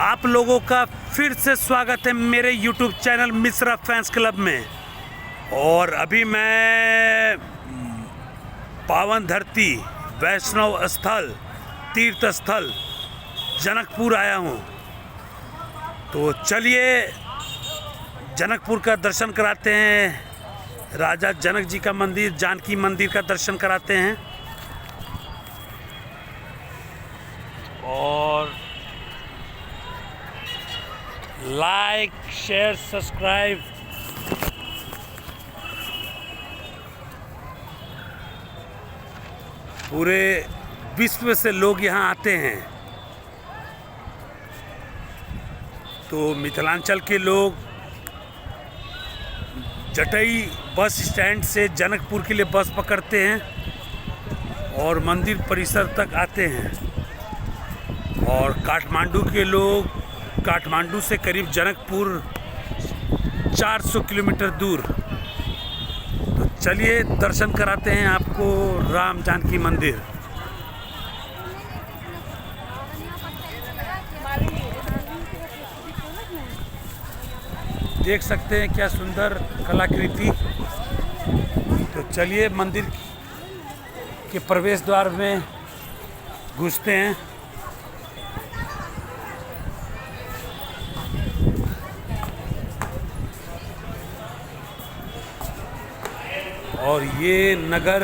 आप लोगों का फिर से स्वागत है मेरे YouTube channel Mishra fans club में। और अभी मैं पावन धरती वैष्णव स्थल तीर्थ स्थल जनकपुर आया हूँ। तो चलिए जनकपुर का दर्शन कराते हैं। राजा जनक जी का मंदिर, जानकी मंदिर का दर्शन कराते हैं। और लाइक शेयर सब्सक्राइब पूरे विश्व से लोग यहाँ आते हैं। तो मिथिलांचल के लोग जटई बस स्टैंड से जनकपुर के लिए बस पकड़ते हैं और मंदिर परिसर तक आते हैं। और काठमांडू के लोग काठमांडू से करीब जनकपुर 400 किलोमीटर दूर। तो चलिए दर्शन कराते हैं आपको राम जानकी मंदिर। देख सकते हैं क्या सुंदर कलाकृति। तो चलिए मंदिर के प्रवेश द्वार में घुसते हैं। और ये नगर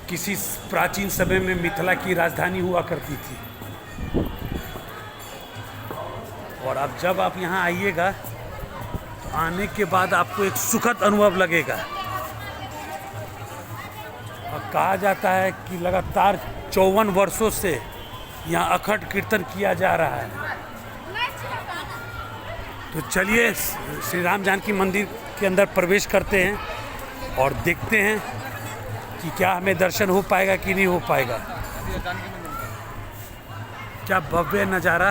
किसी प्राचीन समय में मिथिला की राजधानी हुआ करती थी। और अब जब आप यहाँ आइएगा तो आने के बाद आपको एक सुखद अनुभव लगेगा। और कहा जाता है कि लगातार 54 वर्षों से यहाँ अखंड कीर्तन किया जा रहा है। तो चलिए श्री राम जानकी मंदिर के अंदर प्रवेश करते हैं और देखते हैं कि क्या हमें दर्शन हो पाएगा कि नहीं हो पाएगा। क्या भव्य नज़ारा।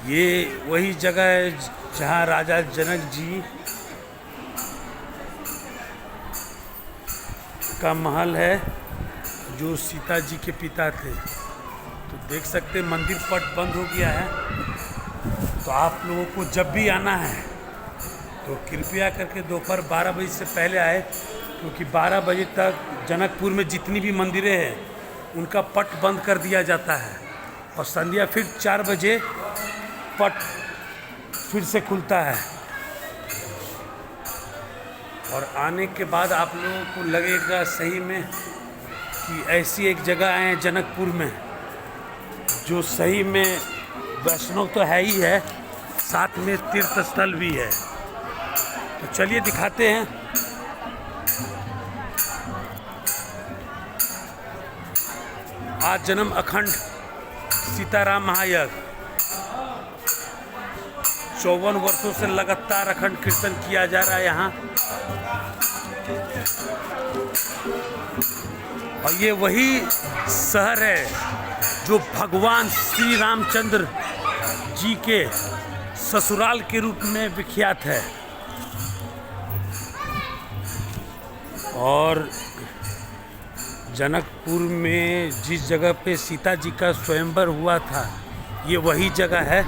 ये वही जगह है जहाँ राजा जनक जी का महल है, जो सीता जी के पिता थे। तो देख सकते हैं मंदिर पट बंद हो गया है। तो आप लोगों को जब भी आना है तो कृपया करके दोपहर 12 बजे से पहले आए, क्योंकि 12 बजे तक जनकपुर में जितनी भी मंदिरें हैं उनका पट बंद कर दिया जाता है। और संध्या फिर 4 बजे पट फिर से खुलता है। और आने के बाद आप लोगों को लगेगा सही में कि ऐसी एक जगह आए जनकपुर में जो सही में वैष्णव तो है ही है, साथ में तीर्थ स्थल भी है। तो चलिए दिखाते हैं। आज जन्म अखंड सीताराम महायज्ञ 54 वर्षों से लगातार अखंड कीर्तन किया जा रहा है यहाँ। और ये वही शहर है जो भगवान श्री रामचंद्र जी के ससुराल के रूप में विख्यात है। और जनकपुर में जिस जगह पे सीता जी का स्वयंवर हुआ था, ये वही जगह है।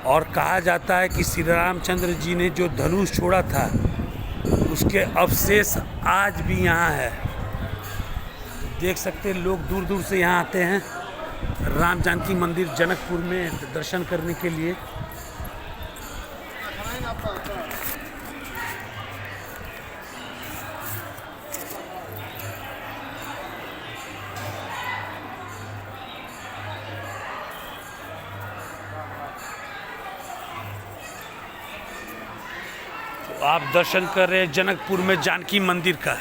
और कहा जाता है कि श्री रामचंद्र जी ने जो धनुष छोड़ा था उसके अवशेष आज भी यहाँ है। देख सकते हैं लोग दूर दूर से यहाँ आते हैं राम जानकी मंदिर जनकपुर में दर्शन करने के लिए। तो आप दर्शन कर रहे हैं जनकपुर में जानकी मंदिर का।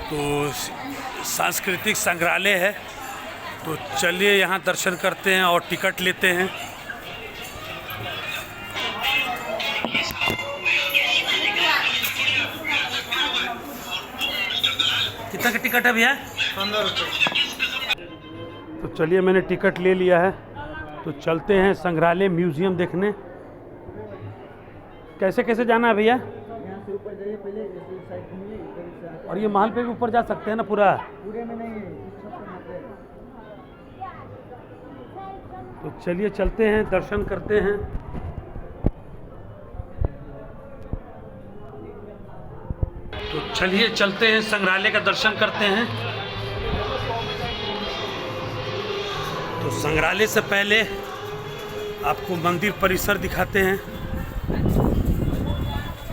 तो सांस्कृतिक संग्रहालय है। तो चलिए यहाँ दर्शन करते हैं और टिकट लेते हैं। कितना का टिकट है भैया? 15 रुपये। तो चलिए मैंने टिकट ले लिया है। तो चलते हैं संग्रहालय म्यूजियम देखने। कैसे कैसे जाना है भैया? यहाँ से ऊपर जाइए, पहले इस साइड घूमिए, इधर से आके। और ये महल पे भी ऊपर जा सकते हैं ना पूरा? पूरे में नहीं है, इस छत पे मत जाइए। तो चलिए चलते हैं, दर्शन करते हैं। तो चलिए चलते हैं, संग्रहालय का दर्शन करते हैं। तो संग्रहालय से पहले आपको मंदिर परिसर दिखाते हैं।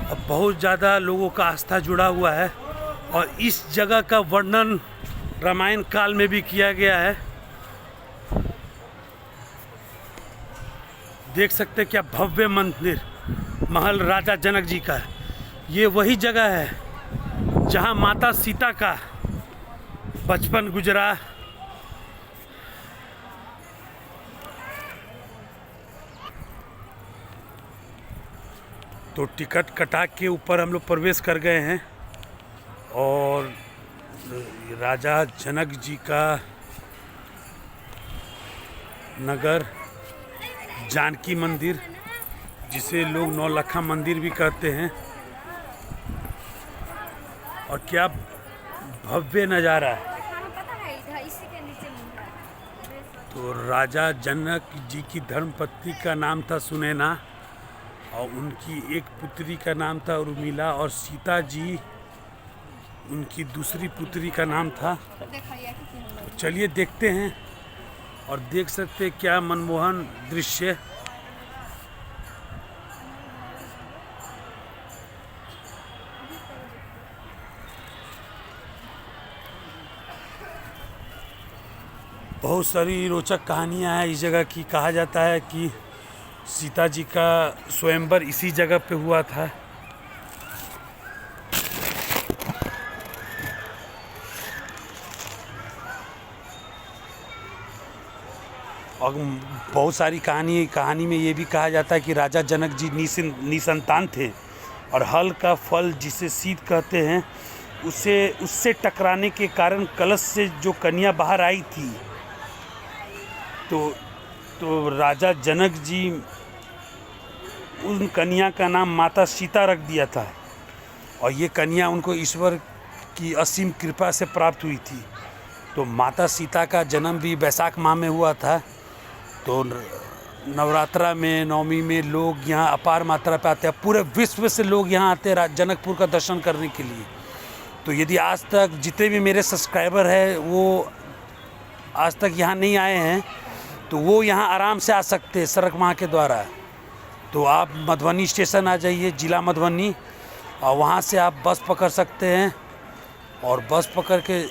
अब बहुत ज़्यादा लोगों का आस्था जुड़ा हुआ है और इस जगह का वर्णन रामायण काल में भी किया गया है। देख सकते हैं क्या भव्य मंदिर, महल राजा जनक जी का। ये वही जगह है जहां माता सीता का बचपन गुजरा। तो टिकट कटा के ऊपर हम लोग प्रवेश कर गए हैं और राजा जनक जी का नगर, जानकी मंदिर, जिसे लोग नौलखा मंदिर भी कहते हैं। और क्या भव्य नज़ारा है। तो राजा जनक जी की धर्मपत्नी का नाम था सुनैना और उनकी एक पुत्री का नाम था उर्मिला और सीता जी उनकी दूसरी पुत्री का नाम था। तो चलिए देखते हैं और देख सकते हैं क्या मनमोहन दृश्य। बहुत सारी रोचक कहानियां हैं इस जगह की। कहा जाता है कि सीता जी का स्वयंवर इसी जगह पे हुआ था। और बहुत सारी कहानी में ये भी कहा जाता है कि राजा जनक जी निसंतान थे और हल का फल जिसे सीत कहते हैं उससे टकराने के कारण कलश से जो कन्या बाहर आई थी तो राजा जनक जी उन कन्या का नाम माता सीता रख दिया था और ये कन्या उनको ईश्वर की असीम कृपा से प्राप्त हुई थी। तो माता सीता का जन्म भी वैशाख माह में हुआ था। तो नवरात्रा में, नवमी में लोग यहाँ अपार मात्रा पे आते हैं। पूरे विश्व से लोग यहाँ आते हैं जनकपुर का दर्शन करने के लिए। तो यदि आज तक जितने भी मेरे सब्सक्राइबर हैं वो आज तक यहाँ नहीं आए हैं तो वो यहाँ आराम से आ सकते हैं सड़क मार्ग के द्वारा। तो आप मधुबनी स्टेशन आ जाइए, जिला मधुबनी, और वहाँ से आप बस पकड़ सकते हैं और बस पकड़ के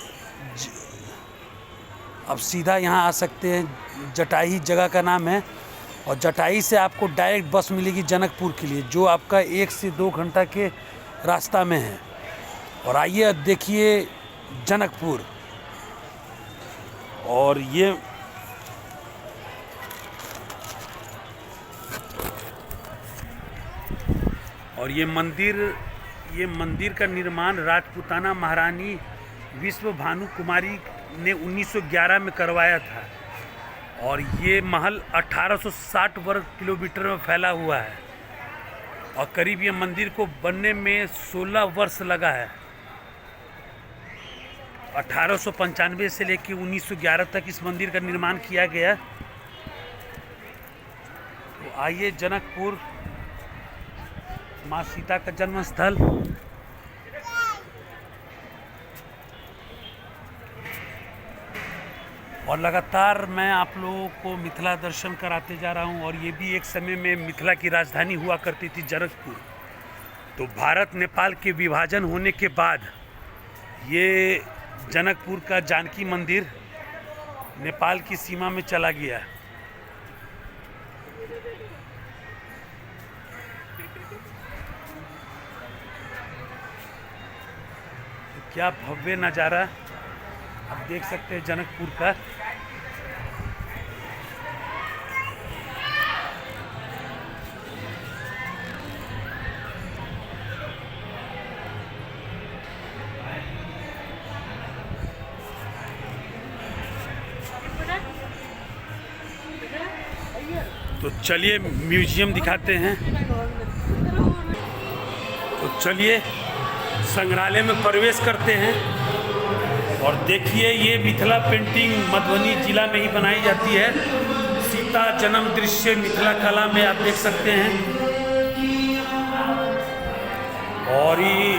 अब सीधा यहाँ आ सकते हैं। जटाई जगह का नाम है और जटाई से आपको डायरेक्ट बस मिलेगी जनकपुर के लिए, जो आपका 1 से 2 घंटा के रास्ता में है। और आइए देखिए जनकपुर। और ये मंदिर का निर्माण राजपूताना महारानी विश्व भानु कुमारी ने 1911 में करवाया था और ये महल 1860 वर्ग किलोमीटर में फैला हुआ है और करीब ये मंदिर को बनने में 16 वर्ष लगा है। 1895 से लेकर 1911 तक इस मंदिर का निर्माण किया गया। तो आइए जनकपुर, माँ सीता का जन्म स्थल। और लगातार मैं आप लोगों को मिथिला दर्शन कराते जा रहा हूँ। और ये भी एक समय में मिथिला की राजधानी हुआ करती थी जनकपुर। तो भारत नेपाल के विभाजन होने के बाद ये जनकपुर का जानकी मंदिर नेपाल की सीमा में चला गया। क्या भव्य नज़ारा आप देख सकते हैं जनकपुर का। तो चलिए म्यूजियम दिखाते हैं। चलिए संग्रहालय में प्रवेश करते हैं और देखिए ये मिथिला पेंटिंग मधुबनी जिला में ही बनाई जाती है। सीता जन्म दृश्य मिथिला कला में आप देख सकते हैं। और ये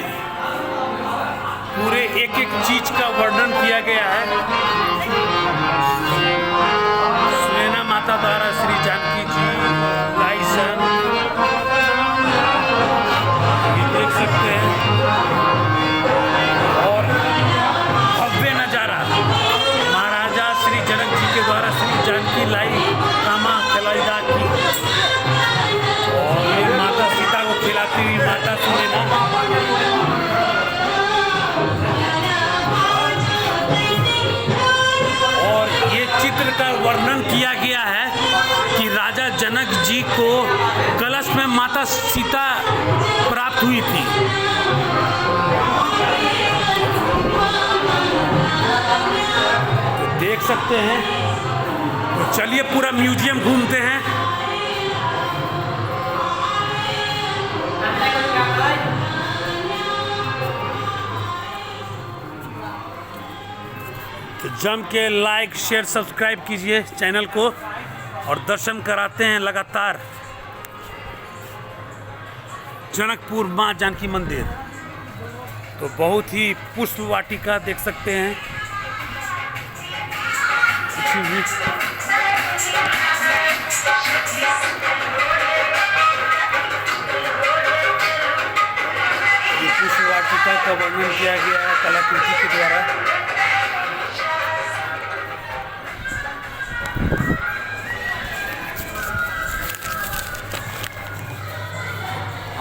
पूरे एक एक चीज का वर्णन किया गया है। सुनैना माता द्वारा श्री जानकी जी लाइसन ये देख सकते हैं। और भव्य नजारा महाराजा श्री जनक जी के द्वारा श्री जानकी लाई कामा खिलाईदा की। और ये माता सीता को खिलाती हुई माता सुनैना। और ये चित्र का वर्णन किया गया है कि राजा जनक जी को कलश में माता सीता प्राप्त हुई थी। तो देख सकते हैं। तो चलिए पूरा म्यूजियम घूमते हैं। तो जम के लाइक शेयर सब्सक्राइब कीजिए चैनल को और दर्शन कराते हैं लगातार जनकपुर माँ जानकी मंदिर। तो बहुत ही पुष्प वाटिका देख सकते हैं। ये पुष्प वाटिका का वर्णन किया गया है कलाकृति के द्वारा।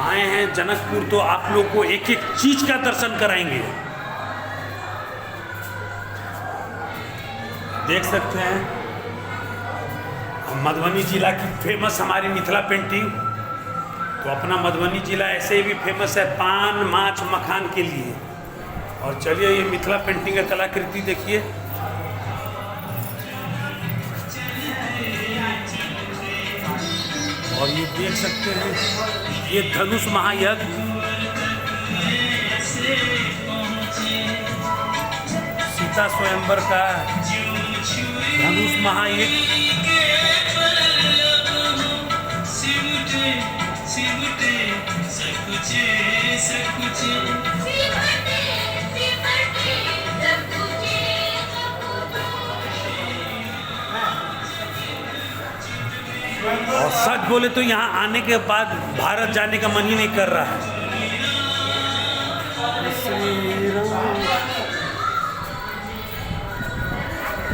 आए हैं जनकपुर तो आप लोग को एक एक चीज का दर्शन कराएंगे। देख सकते हैं मधुबनी जिला की फेमस हमारी मिथिला पेंटिंग। तो अपना मधुबनी जिला ऐसे भी फेमस है पान माछ मखान के लिए। और चलिए ये मिथिला पेंटिंग का कलाकृति देखिए। और ये देख सकते हैं ये धनुष महायज्ञ सीता स्वयंवर का धनुष महायज्ञ। और सच बोले तो यहाँ आने के बाद भारत जाने का मन ही नहीं कर रहा है।